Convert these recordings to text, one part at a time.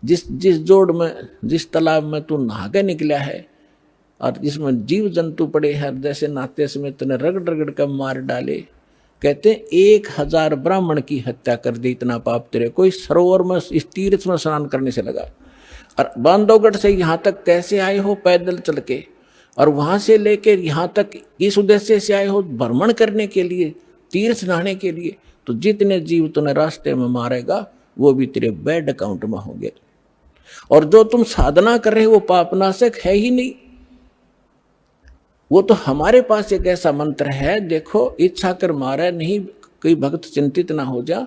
जिस जिस जोड़ में, जिस तालाब में तू नहा के निकला है और जिसमें जीव जंतु पड़े हैं, जैसे नाते समय तूने रगड़ रगड़ कर मार डाले। कहते 1000 ब्राह्मण की हत्या कर दी, इतना पाप तेरे कोई सरोवर में इस तीर्थ में स्नान करने से लगा। और बांधवगढ़ से यहाँ तक कैसे आए हो पैदल चल के, और वहां से लेकर यहाँ तक इस उद्देश्य से आए हो भ्रमण करने के लिए, तीर्थ नहाने के लिए। तो जितने जीव तूने रास्ते में मारेगा वो भी तेरे बैड अकाउंट में होंगे। और जो तुम साधना कर रहे हो वो पापनाशक है ही नहीं। वो तो हमारे पास एक ऐसा मंत्र है, देखो इच्छा कर मारे नहीं, कोई भक्त चिंतित ना हो जा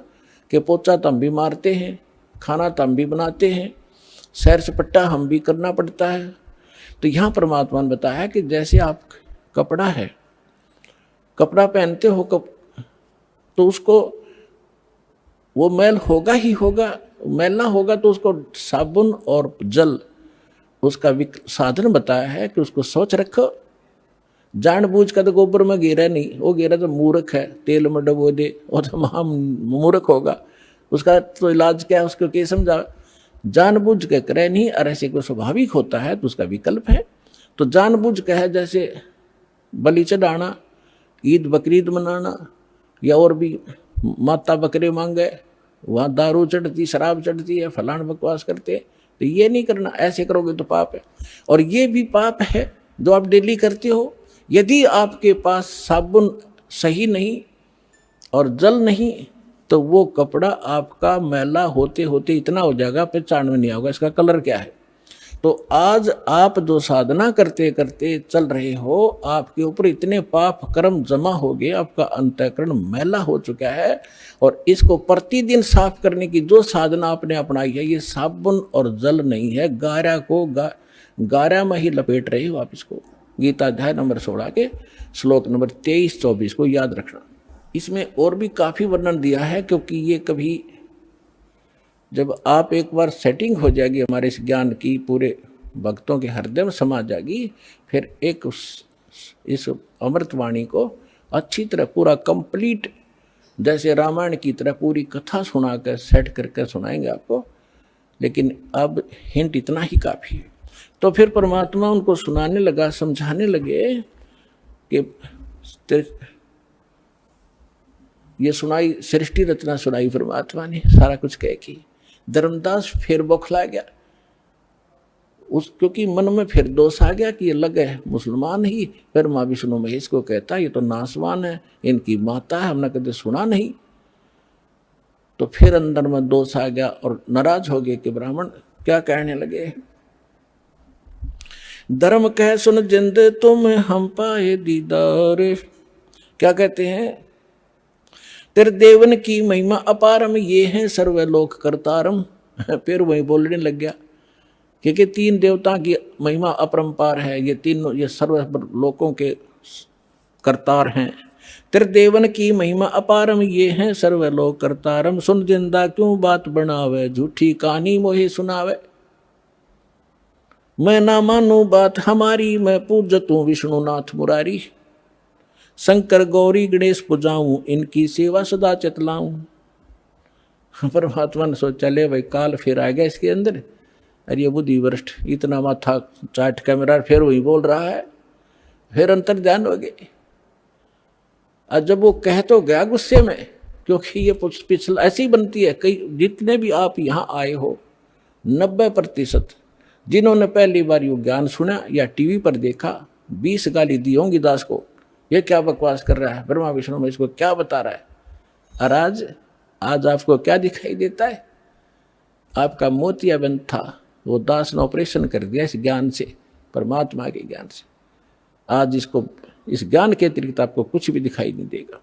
कि पोचा तो हम भी मारते हैं, खाना तो हम भी बनाते हैं, सैर सपट्टा हम भी करना पड़ता है। तो यहाँ परमात्मा ने बताया कि जैसे आप कपड़ा है, कपड़ा पहनते हो तो उसको वो मैल होगा ही होगा, मैल ना होगा तो उसको साबुन और जल उसका साधन बताया है कि उसको स्वच्छ रखो। जानबूझ कर तो गोबर में गिरा नहीं, वो गिरा तो मूर्ख है, तेल में डबो दे, वो तो महा मूर्ख होगा। उसका तो इलाज क्या है, उसको क्या समझा। जानबूझ के करे नहीं, और ऐसे को स्वाभाविक होता है तो उसका विकल्प है। तो जानबूझ के है जैसे बलि चढ़ाना, ईद बकरीद मनाना, या और भी माता बकरे मांगे, वहाँ दारू चढ़ती, शराब चढ़ती है, फलान बकवास करते, तो ये नहीं करना। ऐसे करोगे तो पाप है। और ये भी पाप है जो आप डेली करते हो। यदि आपके पास साबुन सही नहीं और जल नहीं तो वो कपड़ा आपका मैला होते होते इतना हो जाएगा पहचान में नहीं आएगा इसका कलर क्या है। तो आज आप जो साधना करते करते चल रहे हो, आपके ऊपर इतने पाप कर्म जमा हो गए, आपका अंतःकरण मैला हो चुका है। और इसको प्रतिदिन साफ करने की जो साधना आपने अपनाई है, ये साबुन और जल नहीं है, गारा को गारा में ही लपेट रहे हो आप इसको। गीता अध्याय नंबर 16 के श्लोक नंबर 23-24 को याद रखना। इसमें और भी काफ़ी वर्णन दिया है, क्योंकि ये कभी जब आप एक बार सेटिंग हो जाएगी हमारे इस ज्ञान की, पूरे भक्तों के हृदय में समा जाएगी, फिर एक इस अमृतवाणी को अच्छी तरह पूरा कंप्लीट जैसे रामायण की तरह पूरी कथा सुना कर सेट करके सुनाएंगे आपको। लेकिन अब हिंट इतना ही काफ़ी है। तो फिर परमात्मा उनको सुनाने लगा, समझाने लगे कि ये सुनाई, सृष्टि रचना सुनाई परमात्मा ने, सारा कुछ कह की। धर्मदास फिर बौखला गया क्योंकि मन में फिर दोष आ गया कि ये लगे मुसलमान ही, फिर माँ विष्णु महेश को कहता ये तो नासवान है, इनकी माता है, हमने कभी सुना नहीं। तो फिर अंदर में दोष आ गया और नाराज हो गए कि ब्राह्मण क्या कहने लगे। धर्म कह सुन जिंद तुम हम पाए दीदार, क्या कहते हैं, तेरे देवन की महिमा अपारम, ये है सर्वलोक करतारम। फिर वही बोलने लग गया क्योंकि 3 देवता की महिमा अपरंपार है, ये तीनों ये सर्व लोकों के करतार हैं। तेरे देवन की महिमा अपारम, ये है सर्वलोक करतारम, सुन जिंदा क्यों बात बनावे, झूठी कहानी मोहे सुनावे। मैं ना मानू बात हमारी, मैं पूजतूं विष्णुनाथ मुरारी, शंकर गौरी गणेश पुजाऊं, इनकी सेवा सदा चतलाऊं। परमात्मा ने सोचा ले भाई काल फिर आ गया इसके अंदर, अरे ये बुद्धि भ्रष्ट इतना माथा चाट का मेरा फिर वही बोल रहा है। फिर अंतर ध्यान हो गए। और जब वो कह तो गया गुस्से में, क्योंकि ये पिछला ऐसी बनती है, कई जितने भी आप यहाँ आए हो 90% जिन्होंने पहली बार ये ज्ञान सुना या टीवी पर देखा, 20 गाली दी होंगी दास को, ये क्या बकवास कर रहा है, ब्रह्मा विष्णु में इसको क्या बता रहा है। और आज आपको क्या दिखाई देता है, आपका मोतियाबिंद था, वो दास ने ऑपरेशन कर दिया इस ज्ञान से, परमात्मा के ज्ञान से। आज इसको इस ज्ञान के अतिरिक्त आपको कुछ भी दिखाई नहीं देगा।